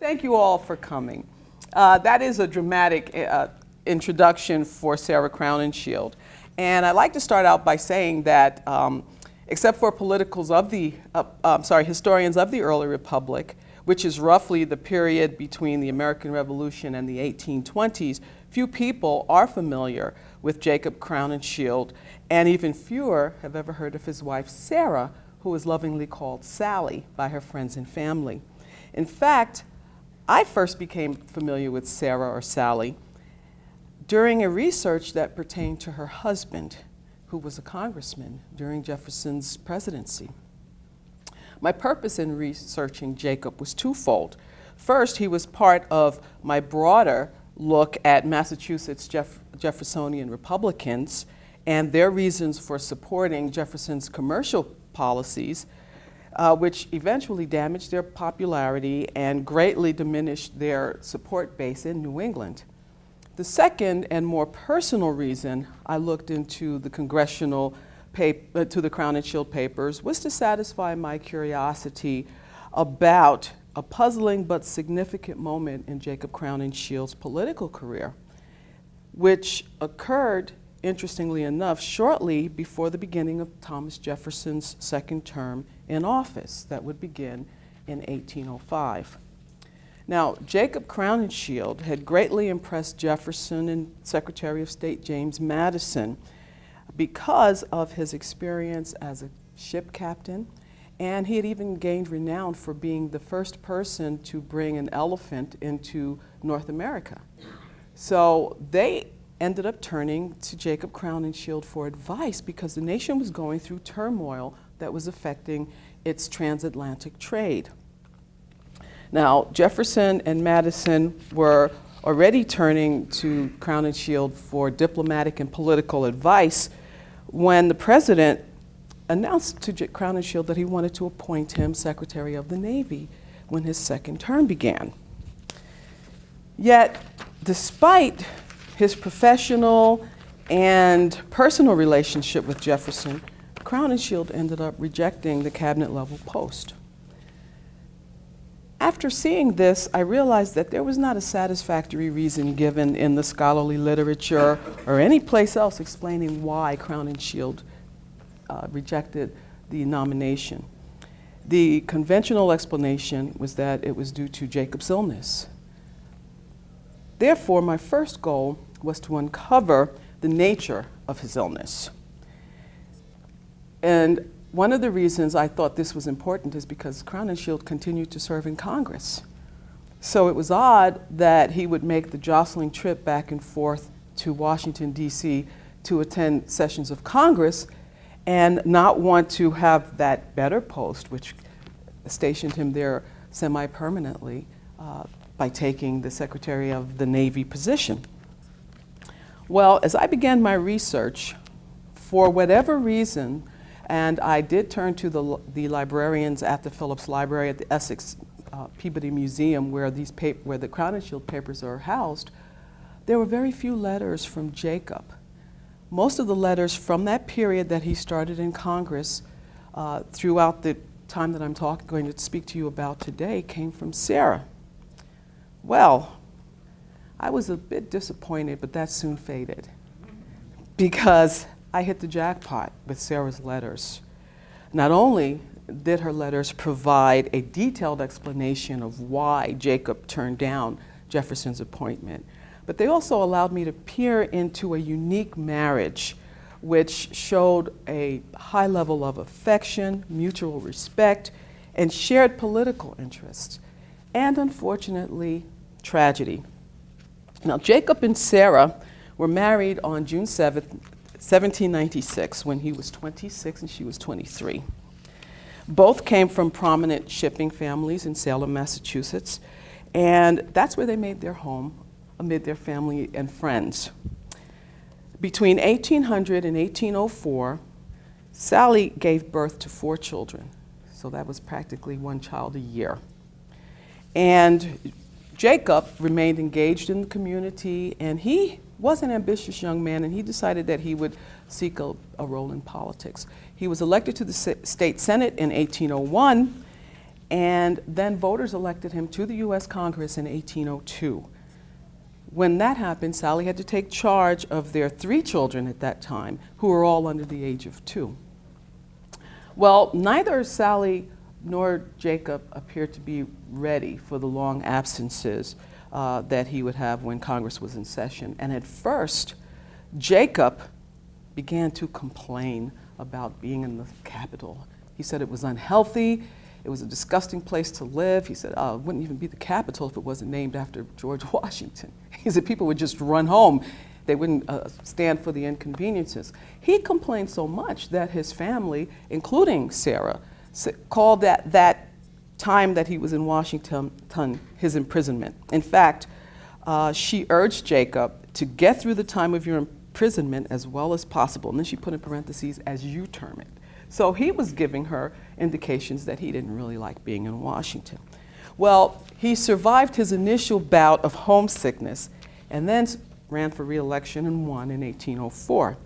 Thank you all for coming. That is a dramatic introduction for Sarah Crowninshield. And I'd like to start out by saying that except for historians of the early republic, which is roughly the period between the American Revolution and the 1820s, few people are familiar with Jacob Crowninshield, and even fewer have ever heard of his wife Sarah, who is lovingly called Sally by her friends and family. In fact, I first became familiar with Sarah, or Sally, during a research that pertained to her husband, who was a congressman during Jefferson's presidency. My purpose in researching Jacob was twofold. First, he was part of my broader look at Massachusetts Jeffersonian Republicans and their reasons for supporting Jefferson's commercial policies, which eventually damaged their popularity and greatly diminished their support base in New England. The second and more personal reason I looked into the to the Crowninshield papers was to satisfy my curiosity about a puzzling but significant moment in Jacob Crownинshield's political career, which occurred, interestingly enough, shortly before the beginning of Thomas Jefferson's second term in office that would begin in 1805. Now, Jacob Crowninshield had greatly impressed Jefferson and Secretary of State James Madison because of his experience as a ship captain, and he had even gained renown for being the first person to bring an elephant into North America. So they ended up turning to Jacob Crowninshield for advice because the nation was going through turmoil that was affecting its transatlantic trade. Now, Jefferson and Madison were already turning to Crowninshield for diplomatic and political advice when the president announced to Crowninshield that he wanted to appoint him Secretary of the Navy when his second term began. Yet, despite his professional and personal relationship with Jefferson, Crowninshield ended up rejecting the cabinet-level post. After seeing this, I realized that there was not a satisfactory reason given in the scholarly literature or any place else explaining why Crowninshield rejected the nomination. The conventional explanation was that it was due to Jacob's illness. Therefore, my first goal was to uncover the nature of his illness. And one of the reasons I thought this was important is because Crowninshield continued to serve in Congress. So it was odd that he would make the jostling trip back and forth to Washington, D.C. to attend sessions of Congress and not want to have that better post, which stationed him there semi-permanently, by taking the Secretary of the Navy position. Well, as I began my research, for whatever reason, and I did turn to the librarians at the Phillips Library at the Essex Peabody Museum where the Crowninshield papers are housed, there were very few letters from Jacob. Most of the letters from that period that he started in Congress throughout the time that I'm going to speak to you about today came from Sarah. Well, I was a bit disappointed, but that soon faded because I hit the jackpot with Sarah's letters. Not only did her letters provide a detailed explanation of why Jacob turned down Jefferson's appointment, but they also allowed me to peer into a unique marriage which showed a high level of affection, mutual respect, and shared political interests, and unfortunately, tragedy. Now, Jacob and Sarah were married on June 7th, 1796, when he was 26 and she was 23. Both came from prominent shipping families in Salem, Massachusetts, and that's where they made their home amid their family and friends. Between 1800 and 1804, Sally gave birth to 4 children, so that was practically 1 child a year. And Jacob remained engaged in the community, and he was an ambitious young man, and he decided that he would seek a role in politics. He was elected to the state senate in 1801, And then voters elected him to the U.S. Congress in 1802. When that happened, Sally had to take charge of their 3 children at that time, who were all under the age of 2. Well, neither Sally nor Jacob appeared to be ready for the long absences that he would have when Congress was in session. And at first, Jacob began to complain about being in the Capitol. He said it was unhealthy, it was a disgusting place to live. He said, oh, it wouldn't even be the Capitol if it wasn't named after George Washington. He said people would just run home. They wouldn't stand for the inconveniences. He complained so much that his family, including Sarah, called that time that he was in Washington his imprisonment. In fact, she urged Jacob to get through the time of your imprisonment as well as possible. And then she put in parentheses, as you term it. So he was giving her indications that he didn't really like being in Washington. Well, he survived his initial bout of homesickness and then ran for re-election and won in 1804.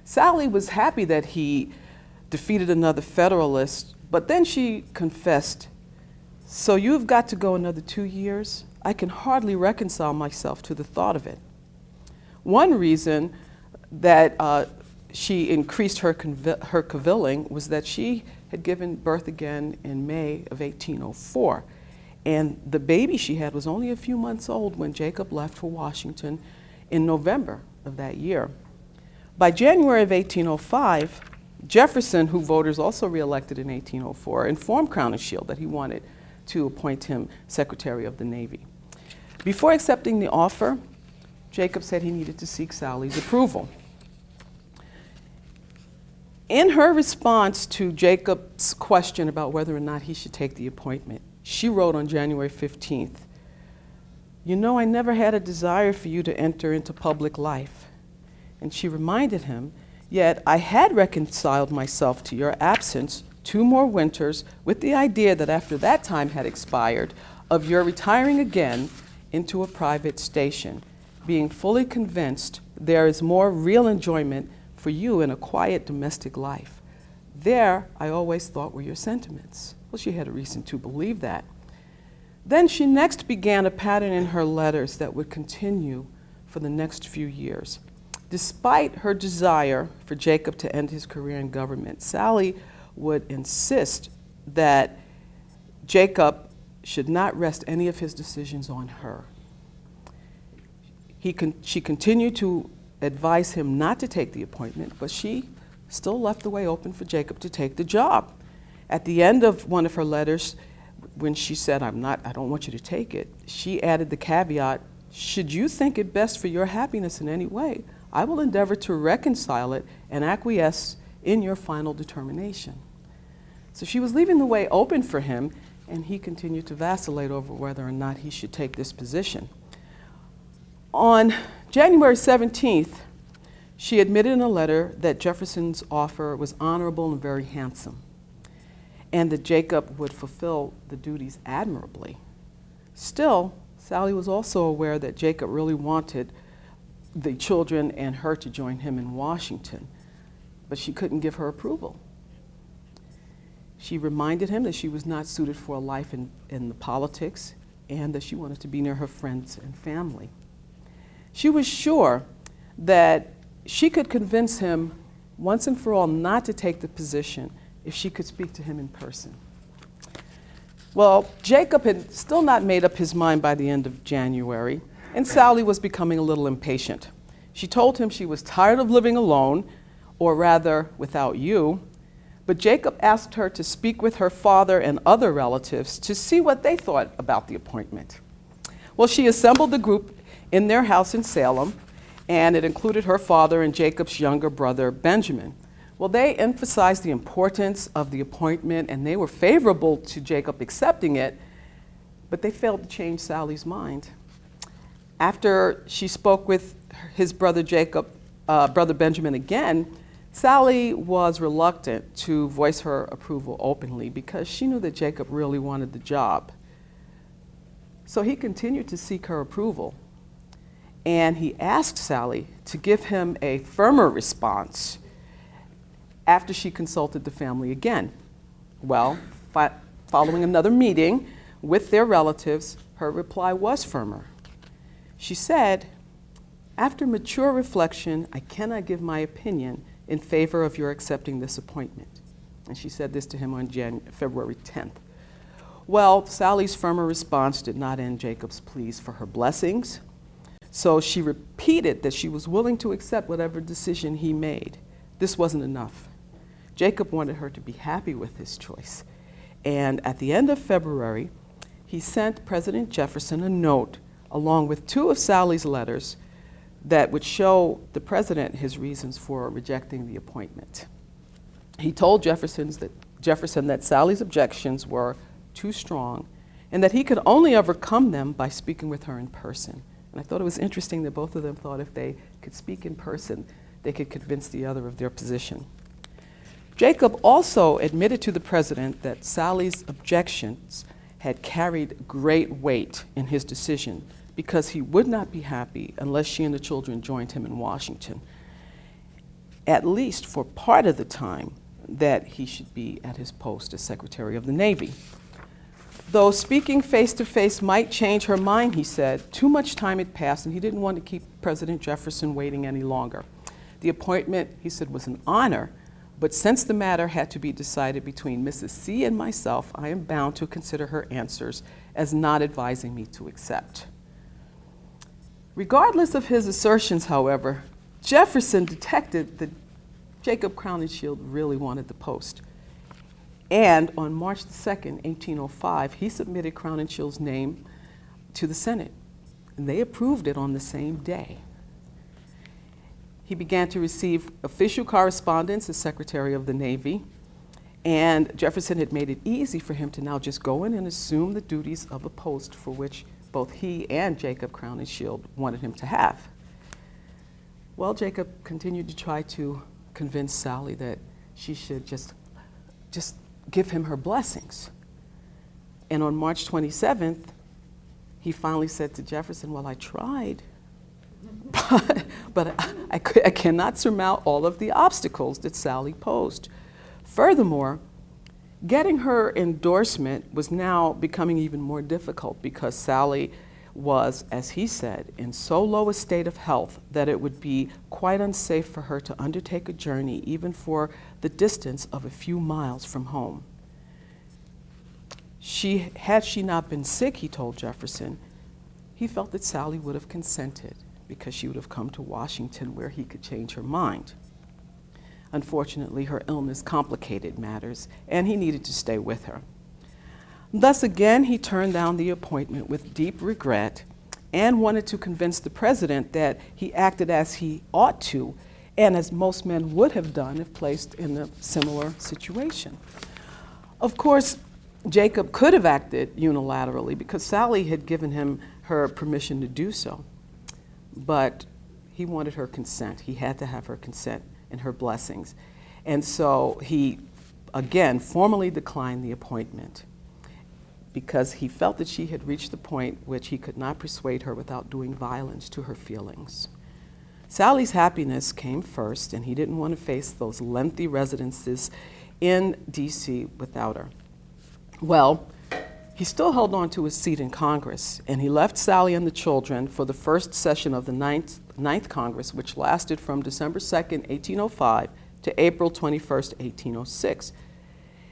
Sally was happy that he defeated another Federalist, but then she confessed, so you've got to go another 2 years? I can hardly reconcile myself to the thought of it. One reason that she increased her cavilling was that she had given birth again in May of 1804. And the baby she had was only a few months old when Jacob left for Washington in November of that year. By January of 1805, Jefferson, who voters also reelected in 1804, informed Crowninshield that he wanted to appoint him Secretary of the Navy. Before accepting the offer, Jacob said he needed to seek Sally's approval. In her response to Jacob's question about whether or not he should take the appointment, she wrote on January 15th, you know, I never had a desire for you to enter into public life. And she reminded him, yet I had reconciled myself to your absence 2 more winters with the idea that after that time had expired, of your retiring again into a private station, being fully convinced there is more real enjoyment for you in a quiet domestic life. There, I always thought were your sentiments. Well, she had a reason to believe that. Then she next began a pattern in her letters that would continue for the next few years. Despite her desire for Jacob to end his career in government, Sally would insist that Jacob should not rest any of his decisions on her. She continued to advise him not to take the appointment, but she still left the way open for Jacob to take the job. At the end of one of her letters, when she said, I don't want you to take it, she added the caveat, should you think it best for your happiness in any way, I will endeavor to reconcile it and acquiesce in your final determination. So she was leaving the way open for him, and he continued to vacillate over whether or not he should take this position. On January 17th, she admitted in a letter that Jefferson's offer was honorable and very handsome, and that Jacob would fulfill the duties admirably. Still, Sally was also aware that Jacob really wanted the children and her to join him in Washington, but she couldn't give her approval. She reminded him that she was not suited for a life in the politics and that she wanted to be near her friends and family. She was sure that she could convince him once and for all not to take the position if she could speak to him in person. Well, Jacob had still not made up his mind by the end of January, and Sally was becoming a little impatient. She told him she was tired of living alone, or rather, without you, but Jacob asked her to speak with her father and other relatives to see what they thought about the appointment. Well, she assembled the group in their house in Salem, and it included her father and Jacob's younger brother, Benjamin. Well, they emphasized the importance of the appointment, and they were favorable to Jacob accepting it, but they failed to change Sally's mind. After she spoke with his brother brother Benjamin again, Sally was reluctant to voice her approval openly because she knew that Jacob really wanted the job. So he continued to seek her approval, and he asked Sally to give him a firmer response after she consulted the family again. Well, following another meeting with their relatives, her reply was firmer. She said, "After mature reflection, I cannot give my opinion in favor of your accepting this appointment." And she said this to him on February 10th. Well, Sally's firmer response did not end Jacob's pleas for her blessings, so she repeated that she was willing to accept whatever decision he made. This wasn't enough. Jacob wanted her to be happy with his choice, and at the end of February, he sent President Jefferson a note along with 2 of Sally's letters that would show the president his reasons for rejecting the appointment. He told Jefferson that Sally's objections were too strong and that he could only overcome them by speaking with her in person. And I thought it was interesting that both of them thought if they could speak in person, they could convince the other of their position. Jacob also admitted to the president that Sally's objections had carried great weight in his decision because he would not be happy unless she and the children joined him in Washington, at least for part of the time that he should be at his post as Secretary of the Navy. Though speaking face-to-face might change her mind, he said, too much time had passed and he didn't want to keep President Jefferson waiting any longer. The appointment, he said, was an honor, but since the matter had to be decided between Mrs. C and myself, I am bound to consider her answers as not advising me to accept. Regardless of his assertions, however, Jefferson detected that Jacob Crowninshield really wanted the post. And on March 2nd, 1805, he submitted Crownинshield's name to the Senate, and they approved it on the same day. He began to receive official correspondence as Secretary of the Navy, and Jefferson had made it easy for him to now just go in and assume the duties of a post for which both he and Jacob Crowninshield wanted him to have. Well, Jacob continued to try to convince Sally that she should just give him her blessings. And on March 27th, he finally said to Jefferson, well, I tried, but I cannot surmount all of the obstacles that Sally posed. Furthermore, getting her endorsement was now becoming even more difficult because Sally was, as he said, in so low a state of health that it would be quite unsafe for her to undertake a journey even for the distance of a few miles from home. Had she not been sick, he told Jefferson, he felt that Sally would have consented because she would have come to Washington where he could change her mind. Unfortunately, her illness complicated matters, and he needed to stay with her. Thus again, he turned down the appointment with deep regret and wanted to convince the president that he acted as he ought to, and as most men would have done if placed in a similar situation. Of course, Jacob could have acted unilaterally because Sally had given him her permission to do so, but he wanted her consent. He had to have her consent and her blessings. And so he, again, formally declined the appointment because he felt that she had reached the point which he could not persuade her without doing violence to her feelings. Sally's happiness came first, and he didn't want to face those lengthy residences in D.C. without her. Well, he still held on to his seat in Congress, and he left Sally and the children for the first session of the Ninth Congress, which lasted from December 2nd, 1805 to April 21st, 1806.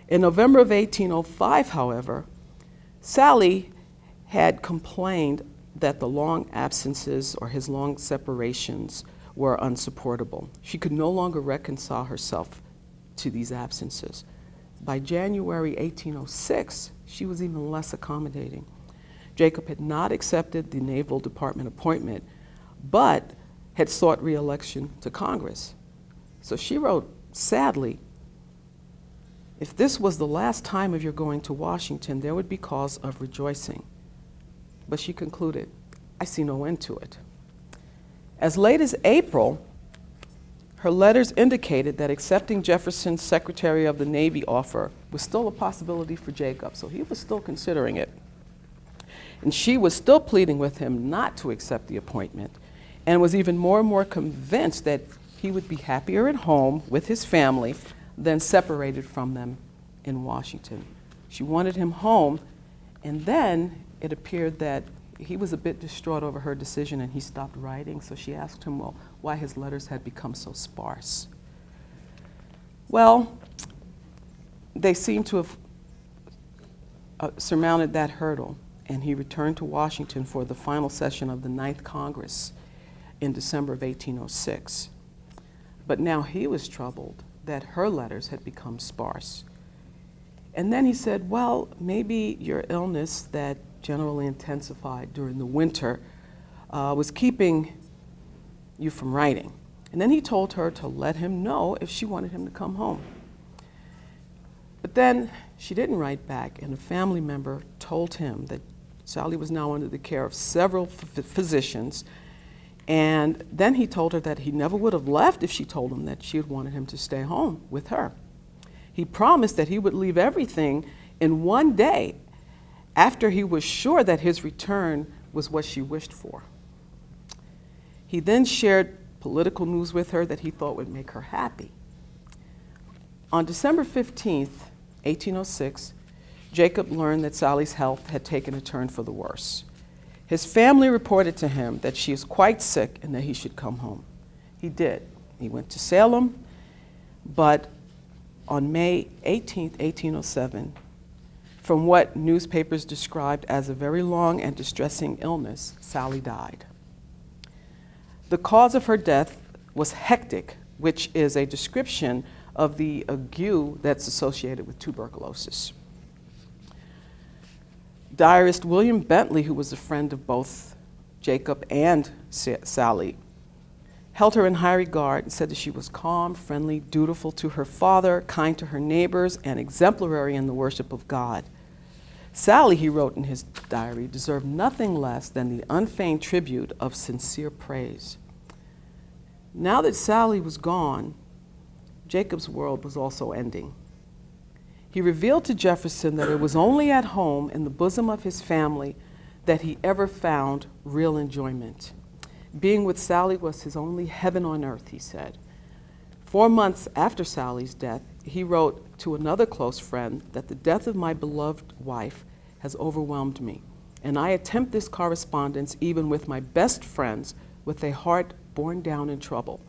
In November of 1805, however, Sally had complained that the long absences or his long separations were unsupportable. She could no longer reconcile herself to these absences. By January 1806, she was even less accommodating. Jacob had not accepted the Naval Department appointment, but had sought re-election to Congress. So she wrote, sadly, if this was the last time of your going to Washington, there would be cause of rejoicing. But she concluded, I see no end to it. As late as April, her letters indicated that accepting Jefferson's Secretary of the Navy offer was still a possibility for Jacob, so he was still considering it. And she was still pleading with him not to accept the appointment, and was even more and more convinced that he would be happier at home with his family than separated from them in Washington. She wanted him home, and then it appeared that he was a bit distraught over her decision and he stopped writing, so she asked him, well, why his letters had become so sparse. Well, they seem to have surmounted that hurdle, and he returned to Washington for the final session of the 9th Congress in December of 1806. But now he was troubled that her letters had become sparse. And then he said, well, maybe your illness that generally intensified during the winter was keeping you from writing. And then he told her to let him know if she wanted him to come home. But then she didn't write back, and a family member told him that Sally was now under the care of several physicians. And then he told her that he never would have left if she told him that she had wanted him to stay home with her. He promised that he would leave everything in one day after he was sure that his return was what she wished for. He then shared political news with her that he thought would make her happy. On December 15th, 1806, Jacob learned that Sally's health had taken a turn for the worse. His family reported to him that she is quite sick and that he should come home. He did. He went to Salem, but on May 18, 1807, from what newspapers described as a very long and distressing illness, Sally died. The cause of her death was hectic, which is a description of the ague that's associated with tuberculosis. Diarist William Bentley, who was a friend of both Jacob and Sally, held her in high regard and said that she was calm, friendly, dutiful to her father, kind to her neighbors, and exemplary in the worship of God. Sally, he wrote in his diary, deserved nothing less than the unfeigned tribute of sincere praise. Now that Sally was gone, Jacob's world was also ending. He revealed to Jefferson that it was only at home in the bosom of his family that he ever found real enjoyment. Being with Sally was his only heaven on earth, he said. 4 months after Sally's death, he wrote to another close friend that the death of my beloved wife has overwhelmed me, and I attempt this correspondence even with my best friends with a heart borne down in trouble.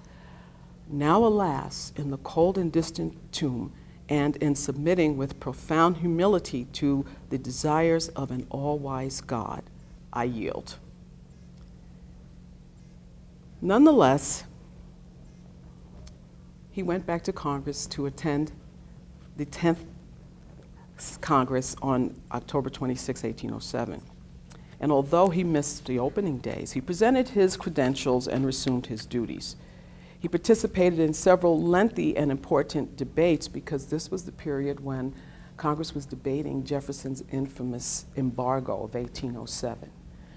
Now, alas, in the cold and distant tomb, and in submitting with profound humility to the desires of an all-wise God, I yield. Nonetheless, he went back to Congress to attend the 10th Congress on October 26, 1807. And although he missed the opening days, he presented his credentials and resumed his duties. He participated in several lengthy and important debates because this was the period when Congress was debating Jefferson's infamous embargo of 1807.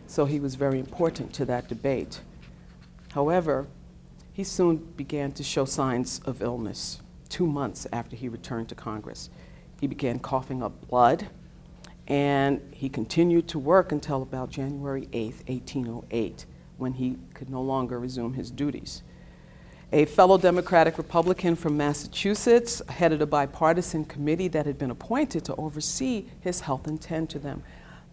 So he was very important to that debate. However, he soon began to show signs of illness 2 months after he returned to Congress. He began coughing up blood, and he continued to work until about January 8, 1808, when he could no longer resume his duties. A fellow Democratic Republican from Massachusetts headed a bipartisan committee that had been appointed to oversee his health and tend to them.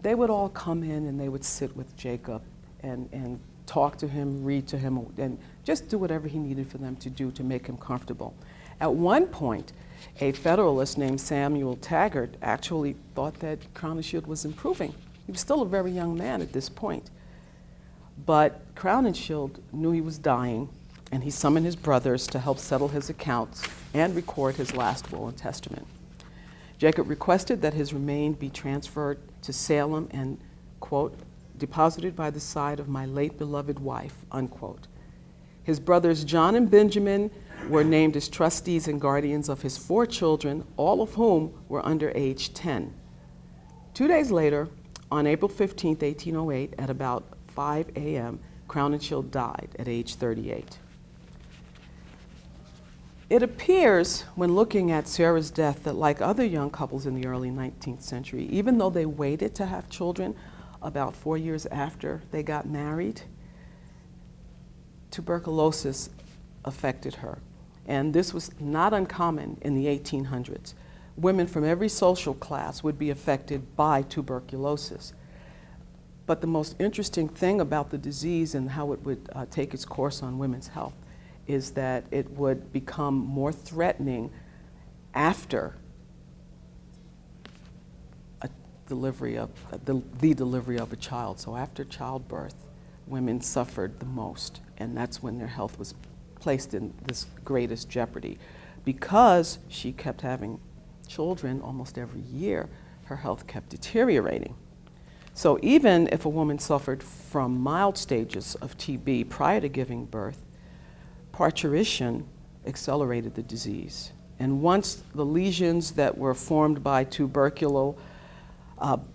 They would all come in and they would sit with Jacob and talk to him, read to him, and just do whatever he needed for them to do to make him comfortable. At one point, a Federalist named Samuel Taggart actually thought that Crowninshield was improving. He was still a very young man at this point. But Crowninshield knew he was dying, and he summoned his brothers to help settle his accounts and record his last will and testament. Jacob requested that his remains be transferred to Salem and, quote, deposited by the side of my late beloved wife, unquote. His brothers John and Benjamin were named as trustees and guardians of his 4 children, all of whom were under age 10. 2 days later, on April 15, 1808, at about 5 a.m., Crowninshield died at age 38. It appears, when looking at Sarah's death, that like other young couples in the early 19th century, even though they waited to have children about 4 years after they got married, tuberculosis affected her. And this was not uncommon in the 1800s. women from every social class would be affected by tuberculosis. But the most interesting thing about the disease and how it would take its course on women's health is that it would become more threatening after a delivery of the delivery of a child. So after childbirth, women suffered the most, and that's when their health was placed in this greatest jeopardy. Because she kept having children almost every year, her health kept deteriorating. So even if a woman suffered from mild stages of TB prior to giving birth, parturition accelerated the disease. And once the lesions that were formed by tubercular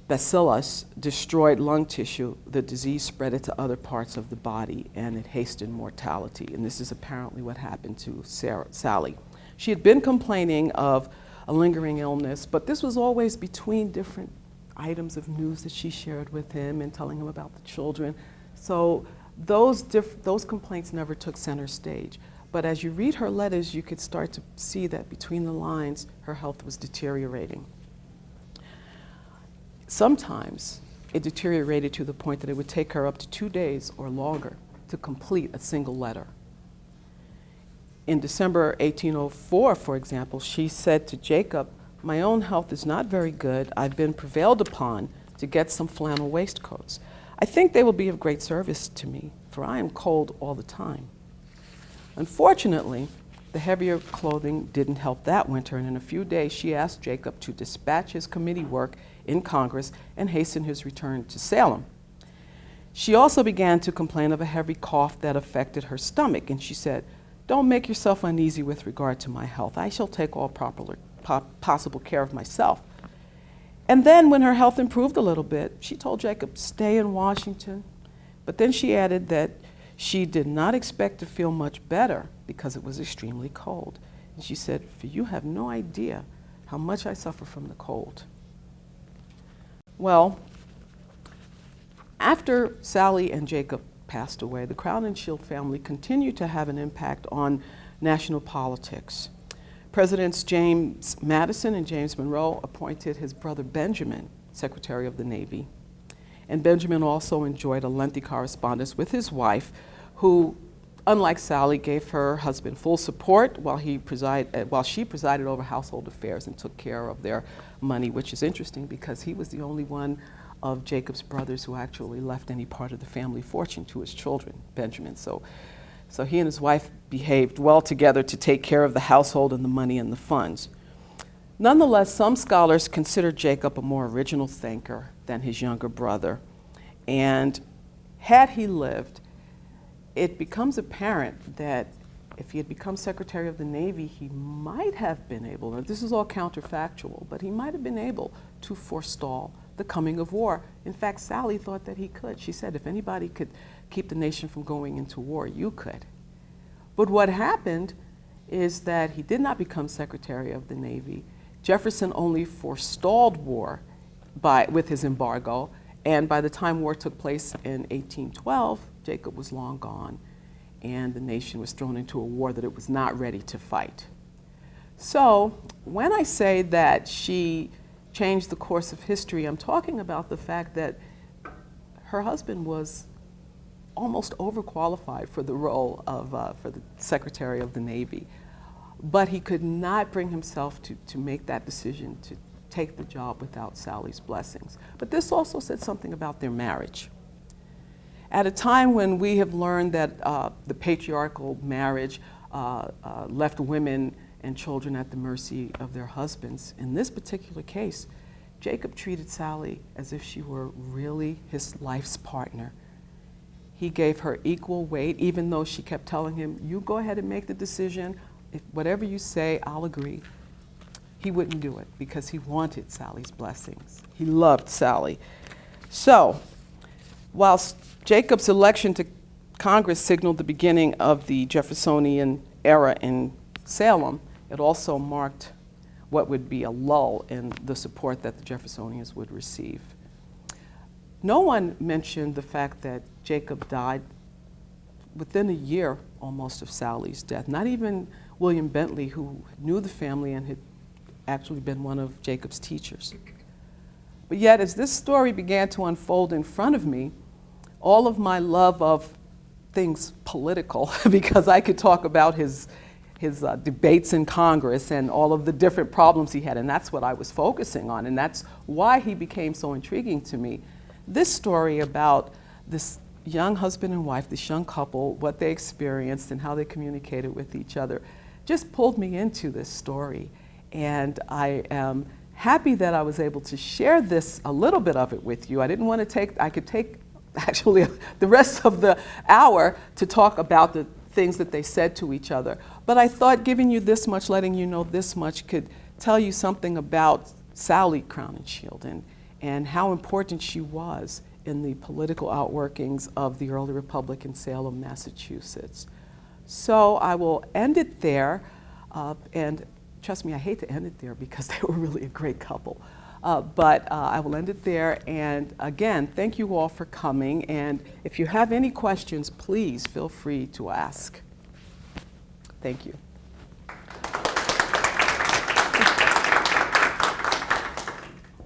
bacillus destroyed lung tissue, the disease spread it to other parts of the body, and it hastened mortality. And this is apparently what happened to Sally. She had been complaining of a lingering illness, but this was always between different items of news that she shared with him and telling him about the children. So those complaints never took center stage. But as you read her letters, you could start to see that between the lines, her health was deteriorating. Sometimes it deteriorated to the point that it would take her up to 2 days or longer to complete a single letter. In December 1804, for example, she said to Jacob, "My own health is not very good. I've been prevailed upon to get some flannel waistcoats. I think they will be of great service to me, for I am cold all the time." Unfortunately, the heavier clothing didn't help that winter, and in a few days she asked Jacob to dispatch his committee work in Congress and hasten his return to Salem. She also began to complain of a heavy cough that affected her stomach, and she said, "Don't make yourself uneasy with regard to my health. I shall take all possible care of myself." And then when her health improved a little bit, she told Jacob to stay in Washington. But then she added that she did not expect to feel much better because it was extremely cold. And she said, "For you have no idea how much I suffer from the cold." Well, after Sally and Jacob passed away, the Crowninshield family continued to have an impact on national politics. Presidents James Madison and James Monroe appointed his brother Benjamin Secretary of the Navy. And Benjamin also enjoyed a lengthy correspondence with his wife, who, unlike Sally, gave her husband full support while she presided over household affairs and took care of their money, which is interesting because he was the only one of Jacob's brothers who actually left any part of the family fortune to his children, Benjamin. So he and his wife behaved well together to take care of the household and the money and the funds. Nonetheless, some scholars consider Jacob a more original thinker than his younger brother. And had he lived, it becomes apparent that if he had become Secretary of the Navy, he might have been able, and this is all counterfactual, but he might have been able to forestall the coming of war. In fact, Sally thought that he could. She said, if anybody could keep the nation from going into war, you could. But what happened is that he did not become Secretary of the Navy. Jefferson only forestalled war with his embargo, and by the time war took place in 1812, Jacob was long gone, and the nation was thrown into a war that it was not ready to fight. So when I say that she changed the course of history, I'm talking about the fact that her husband was almost overqualified for the role of for the Secretary of the Navy, but he could not bring himself to make that decision to take the job without Sally's blessings. But this also said something about their marriage. At a time when we have learned that the patriarchal marriage left women and children at the mercy of their husbands, in this particular case, Jacob treated Sally as if she were really his life's partner. He gave her equal weight, even though she kept telling him, "You go ahead and make the decision. If whatever you say, I'll agree." He wouldn't do it because he wanted Sally's blessings. He loved Sally. So, whilst Jacob's election to Congress signaled the beginning of the Jeffersonian era in Salem, it also marked what would be a lull in the support that the Jeffersonians would receive. No one mentioned the fact that Jacob died within a year almost of Sally's death. Not even William Bentley, who knew the family and had actually been one of Jacob's teachers. But yet, as this story began to unfold in front of me, all of my love of things political, because I could talk about his debates in Congress and all of the different problems he had, and that's what I was focusing on, and that's why he became so intriguing to me. This story about this young husband and wife, this young couple, what they experienced and how they communicated with each other, just pulled me into this story. And I am happy that I was able to share this, a little bit of it with you. I didn't want to I could take actually the rest of the hour to talk about the things that they said to each other. But I thought giving you this much, letting you know this much could tell you something about Sally Crowninshield and how important she was in the political outworkings of the early republic in Salem, Massachusetts. So I will end it there, and trust me, I hate to end it there because they were really a great couple. But I will end it there, and again, thank you all for coming, and if you have any questions, please feel free to ask. Thank you.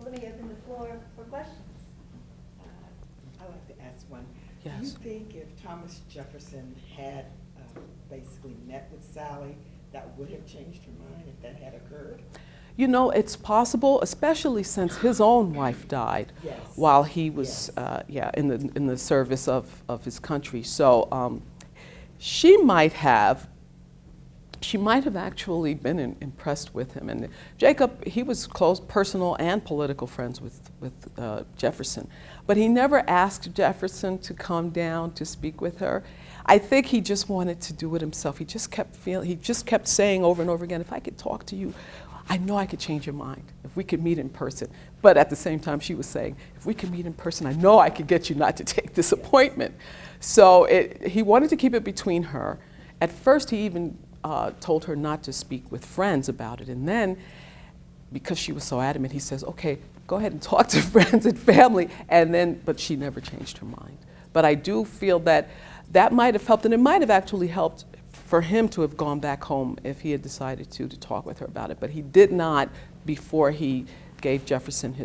Let me open the floor for questions. I'd like to ask one. Yes. Do you think if Thomas Jefferson had basically met with Sally, that would have changed her mind if that had occurred? You know, it's possible, especially since his own wife died Yes. while he was Yes. in the service of his country. So she might have actually been impressed with him. And Jacob, he was close personal and political friends with Jefferson, but he never asked Jefferson to come down to speak with her. I think he just wanted to do it himself. He just kept saying over and over again, if I could talk to you, I know I could change your mind if we could meet in person. But at the same time, she was saying, if we could meet in person, I know I could get you not to take this appointment. So he wanted to keep it between her. At first, he even told her not to speak with friends about it. And then, because she was so adamant, he says, okay, go ahead and talk to friends and family. But she never changed her mind. But I do feel that might have helped, and it might have actually helped for him to have gone back home if he had decided to talk with her about it. But he did not before he gave Jefferson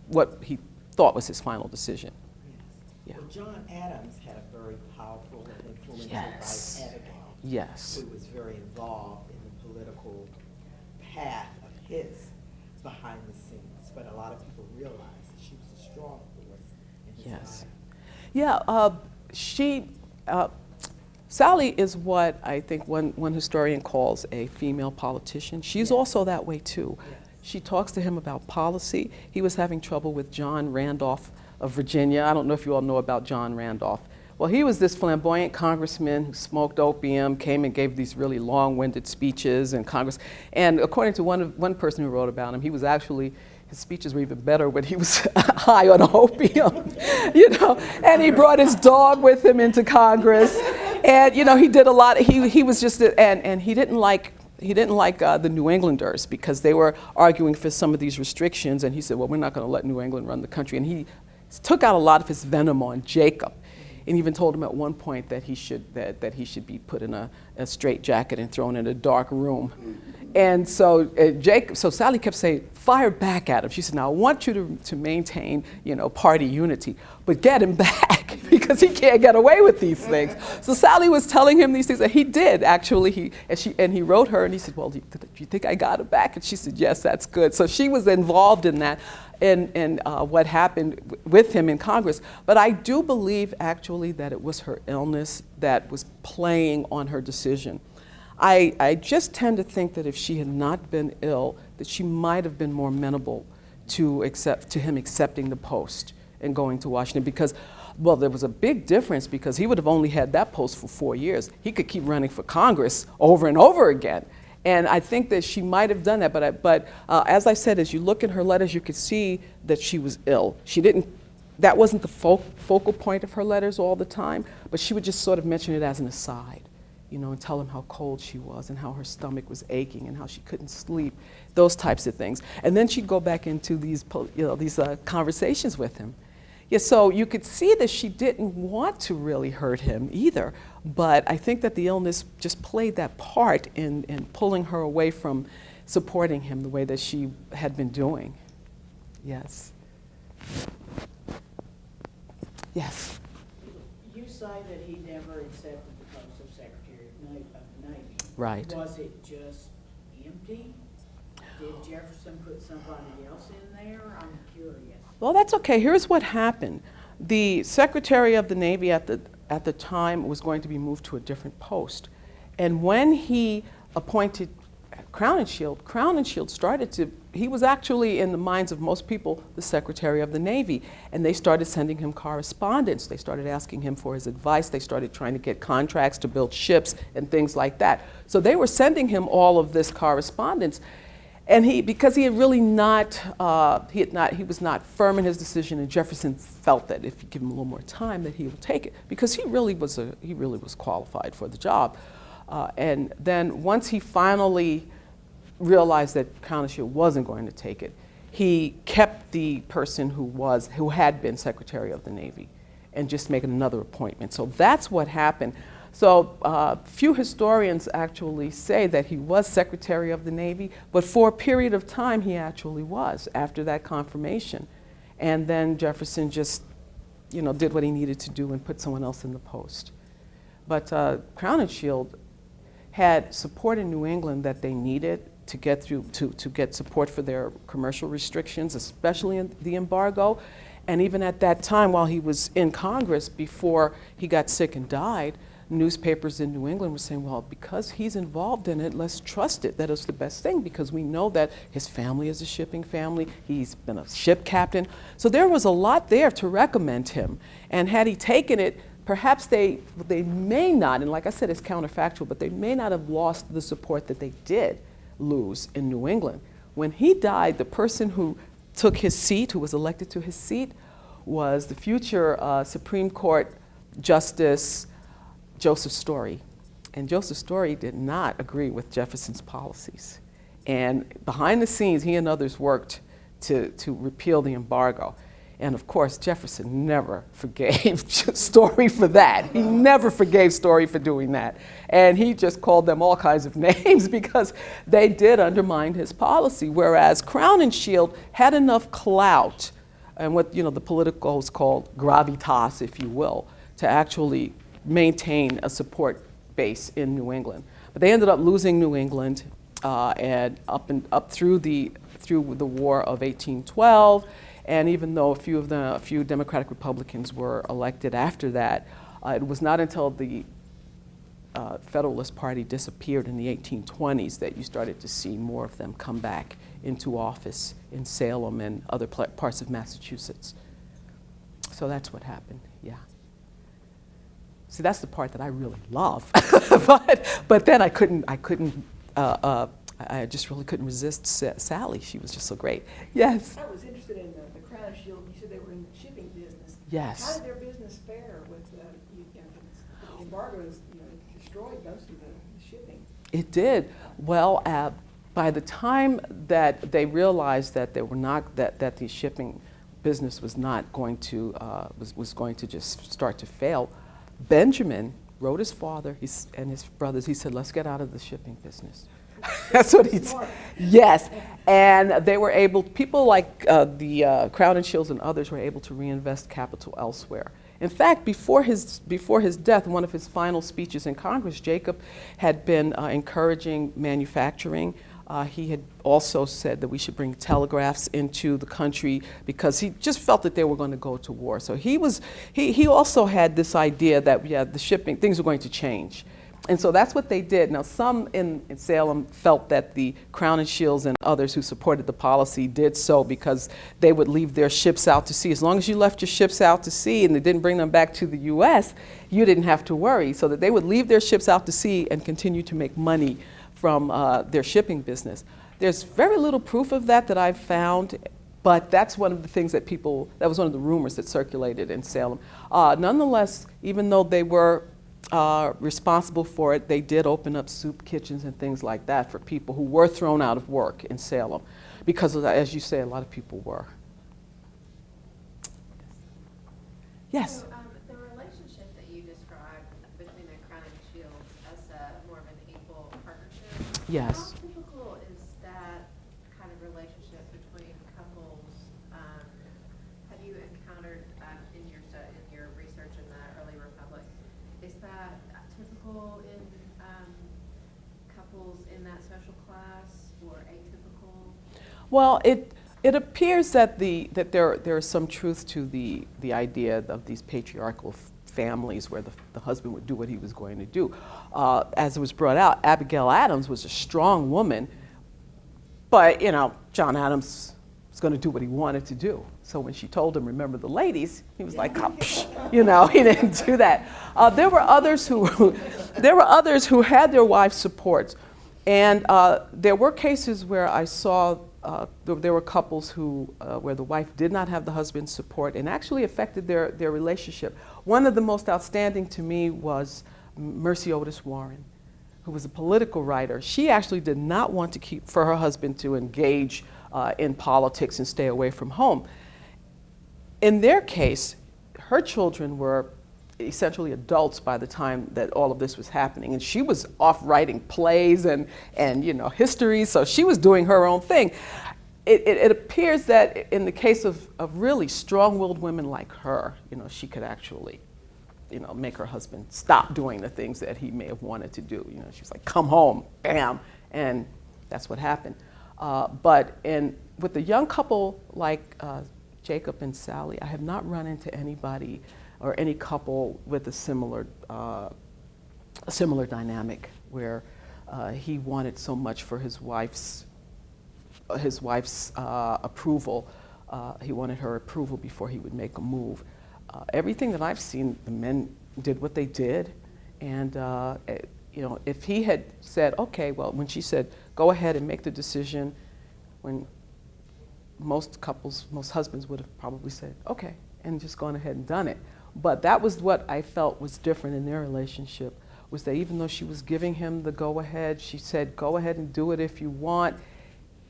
what he thought was his final decision. Yes. Yeah. Well, John Adams had a very powerful and influential Yes. wife, Abigail, Yes. who was very involved in the political path of his behind the scenes. But a lot of people realize that she was a strong force in his Yes. life. Yeah, Sally is what I think one historian calls a female politician. She's also that way too. Yes. She talks to him about policy. He was having trouble with John Randolph of Virginia. I don't know if you all know about John Randolph. Well, he was this flamboyant congressman who smoked opium, came and gave these really long-winded speeches in Congress. And according to one person who wrote about him, he was actually, his speeches were even better when he was high on opium, you know. And he brought his dog with him into Congress. And, you know, he did a lot, he was just, and he didn't like the New Englanders because they were arguing for some of these restrictions. And he said, well, we're not going to let New England run the country. And he took out a lot of his venom on Jacob. And even told him at one point that he should be put in a straitjacket and thrown in a dark room. And so so Sally kept saying, fire back at him. She said, now I want you to maintain, you know, party unity, but get him back because he can't get away with these things. So Sally was telling him these things, and he did actually. And he wrote her, and he said, well, do you think I got him back? And she said, yes, that's good. So she was involved in that. And what happened with him in Congress. But I do believe actually that it was her illness that was playing on her decision. I just tend to think that if she had not been ill, that she might have been more amenable to him accepting the post and going to Washington because, well, there was a big difference because he would have only had that post for 4 years. He could keep running for Congress over and over again. And I think that she might have done that, but as I said, as you look in her letters, you could see that she was ill. That wasn't the focal point of her letters all the time, but she would just sort of mention it as an aside, you know, and tell him how cold she was and how her stomach was aching and how she couldn't sleep, those types of things. And then she'd go back into these conversations with him. Yeah, so you could see that she didn't want to really hurt him either, but I think that the illness just played that part in pulling her away from supporting him the way that she had been doing. Yes. Yes. You say that he never accepted the post of Secretary of the Navy. Right. Was it just empty? Did Jefferson put somebody else in there? I'm curious. Well, that's okay. Here's what happened. The Secretary of the Navy at the time was going to be moved to a different post. And when he appointed Crowninshield started to, he was actually, in the minds of most people, the Secretary of the Navy. And they started sending him correspondence. They started asking him for his advice. They started trying to get contracts to build ships and things like that. So they were sending him all of this correspondence. And because he had really he was not firm in his decision, and Jefferson felt that if you give him a little more time, that he would take it, because he really was qualified for the job. And then once he finally realized that Crowninshield wasn't going to take it, he kept the person who had been Secretary of the Navy, and just made another appointment. So that's what happened. So few historians actually say that he was Secretary of the Navy, but for a period of time he actually was, after that confirmation. And then Jefferson just, did what he needed to do and put someone else in the post. But Crowninshield had support in New England that they needed to get through, to get support for their commercial restrictions, especially in the embargo. And even at that time, while he was in Congress, before he got sick and died, newspapers in New England were saying, well, because he's involved in it, let's trust it. That is the best thing, because we know that his family is a shipping family. He's been a ship captain. So there was a lot there to recommend him. And had he taken it, perhaps they may not, and like I said, it's counterfactual, but they may not have lost the support that they did lose in New England. When he died, the person who took his seat, who was elected to his seat, was the future Supreme Court Justice Joseph Story. And Joseph Story did not agree with Jefferson's policies. And behind the scenes, he and others worked to repeal the embargo. And of course, Jefferson never forgave Story for that. He never forgave Story for doing that. And he just called them all kinds of names because they did undermine his policy, whereas Crowninshield had enough clout, and what the politicals called gravitas, if you will, to actually maintain a support base in New England. But they ended up losing New England and up through the War of 1812. And even though a few Democratic Republicans were elected after that, it was not until the Federalist Party disappeared in the 1820s that you started to see more of them come back into office in Salem and other parts of Massachusetts. So that's what happened, yeah. See, that's the part that I really love. but then I just really couldn't resist Sally. She was just so great. Yes? I was interested in the Crowninshield. You said they were in the shipping business. Yes. How did their business fare with the embargoes? Destroyed most of the shipping. It did. Well, by the time that they realized that they were not that the shipping business was not going to was going to just start to fail, Benjamin wrote his father and his brothers. He said, "Let's get out of the shipping business." That's what he said. Yes, and they were able. People like the Crowninshields and others were able to reinvest capital elsewhere. In fact, before his death, one of his final speeches in Congress, Jacob had been encouraging manufacturing. He had also said that we should bring telegraphs into the country because he just felt that they were going to go to war. So he also had this idea that the shipping things were going to change. And so that's what they did. Now, some in Salem felt that the Crowninshields and others who supported the policy did so because they would leave their ships out to sea. As long as you left your ships out to sea and they didn't bring them back to the U.S., you didn't have to worry. So that they would leave their ships out to sea and continue to make money from their shipping business. There's very little proof of that I've found, but that's one of the things that that was one of the rumors that circulated in Salem. Nonetheless, even though they were responsible for it, they did open up soup kitchens and things like that for people who were thrown out of work in Salem because, as you say, a lot of people were. Yes? So, the relationship that you described between the Crowninshields as more of an equal partnership, Yes. how typical is that typical in couples in that special class or atypical? Well, it appears that there is some truth to the idea of these patriarchal families where the husband would do what he was going to do. As it was brought out, Abigail Adams was a strong woman, but John Adams was going to do what he wanted to do. So when she told him, remember the ladies, he was like, oh, he didn't do that. There were others who had their wives' supports, and there were cases where I saw there were couples where the wife did not have the husband's support and actually affected their relationship. One of the most outstanding to me was Mercy Otis Warren, who was a political writer. She actually did not want for her husband to engage in politics and stay away from home. In their case, her children were essentially adults by the time that all of this was happening, and she was off writing plays and history, so she was doing her own thing. It appears that in the case of really strong-willed women like her, she could actually make her husband stop doing the things that he may have wanted to do. She was like, come home, bam, and that's what happened. But with a young couple like Jacob and Sally, I have not run into anybody or any couple with a similar dynamic where he wanted so much for his wife's approval. He wanted her approval before he would make a move. Everything that I've seen, the men did what they did, and if he had said, okay, well, when she said, go ahead and make the decision, when most husbands would have probably said, okay, and just gone ahead and done it. But that was what I felt was different in their relationship, was that even though she was giving him the go-ahead, she said, go ahead and do it if you want.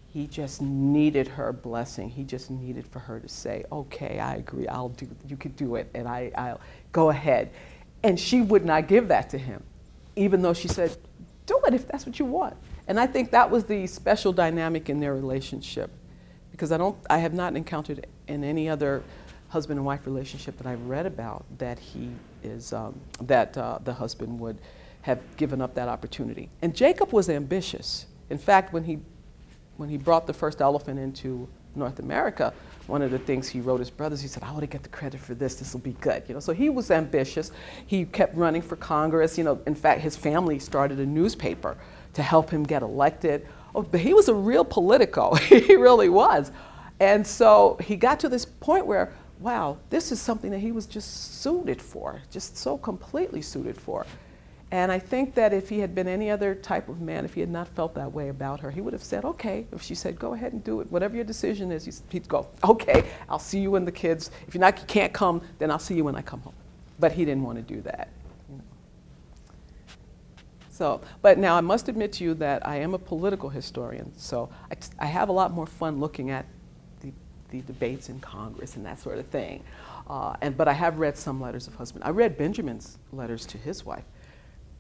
He just needed her blessing. He just needed for her to say, okay, I agree, you could do it, and I'll go ahead. And she would not give that to him, even though she said, do it if that's what you want. And I think that was the special dynamic in their relationship, because I have not encountered in any other husband and wife relationship that I've read about that the husband would have given up that opportunity. And Jacob was ambitious. In fact, when he brought the first elephant into North America, one of the things he wrote his brothers, he said, I want to get the credit for this, this will be good. So he was ambitious. He kept running for Congress. In fact, his family started a newspaper to help him get elected. Oh, but he was a real politico, he really was. And so he got to this point where, wow, this is something that he was just suited for, just so completely suited for. And I think that if he had been any other type of man, if he had not felt that way about her, he would have said, okay, if she said, go ahead and do it, whatever your decision is, he'd go, okay, I'll see you when the kids, if you can't come, then I'll see you when I come home. But he didn't want to do that. So, but now I must admit to you that I am a political historian, so I have a lot more fun looking at the debates in Congress and that sort of thing. But I have read some letters of husband. I read Benjamin's letters to his wife.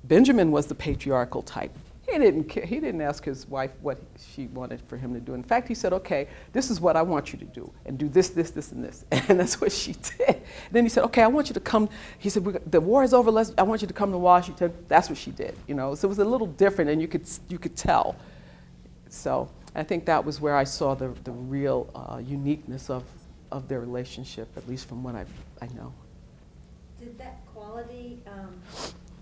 Benjamin was the patriarchal type. He didn't ask his wife what she wanted for him to do. In fact, he said, okay, this is what I want you to do, and do this, this, this, and this. And that's what she did. Then he said, okay, I want you to come. He said, the war is over, I want you to come to Washington. That's what she did. So it was a little different, and you could tell. So I think that was where I saw the real uniqueness of their relationship, at least from what I know. Did that quality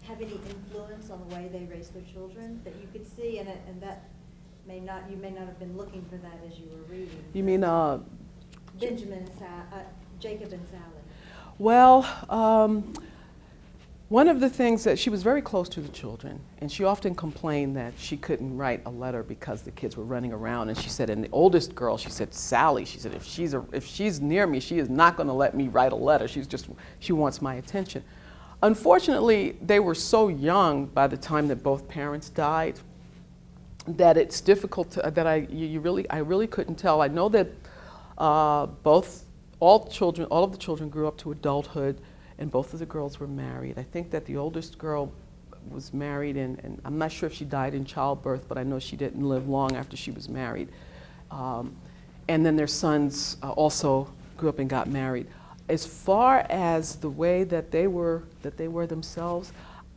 have any influence on the way they raised their children that you could see, and that you may not have been looking for that as you were reading? You mean Benjamin and Jacob and Sally? Well, one of the things that she was very close to the children, and she often complained that she couldn't write a letter because the kids were running around. And she said, and the oldest girl, she said, Sally, she said, if she's near me, she is not going to let me write a letter. She wants my attention. Unfortunately, they were so young by the time that both parents died that it's difficult that I really couldn't tell. I know that all of the children grew up to adulthood, and both of the girls were married. I think that the oldest girl was married, and I'm not sure if she died in childbirth, but I know she didn't live long after she was married. And then their sons also grew up and got married. As far as the way that they were themselves,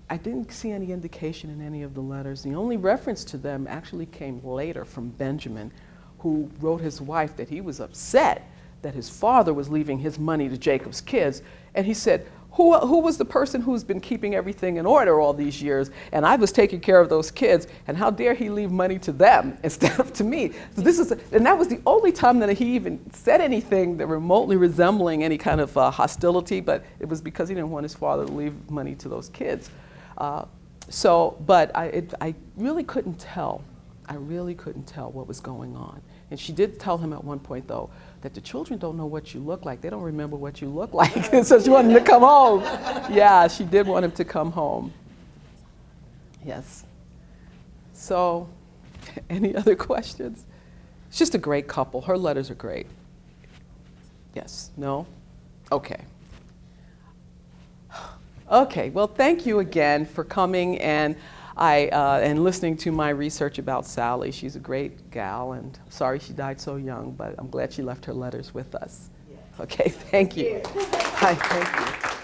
I didn't see any indication in any of the letters. The only reference to them actually came later from Benjamin, who wrote his wife that he was upset that his father was leaving his money to Jacob's kids. And he said, who was the person who's been keeping everything in order all these years? And I was taking care of those kids, and how dare he leave money to them instead of to me? So and that was the only time that he even said anything that remotely resembling any kind of hostility, but it was because he didn't want his father to leave money to those kids. But I really couldn't tell. I really couldn't tell what was going on. And she did tell him at one point, though, that the children don't know what you look like. They don't remember what you look like. So she wanted him to come home. Yeah, she did want him to come home. Yes. So, any other questions? It's just a great couple. Her letters are great. Yes? No? Okay. Okay, well, thank you again for coming and listening to my research about Sally. She's a great gal, and sorry she died so young, but I'm glad she left her letters with us. Yeah. Okay, thank you. Hi, thank you.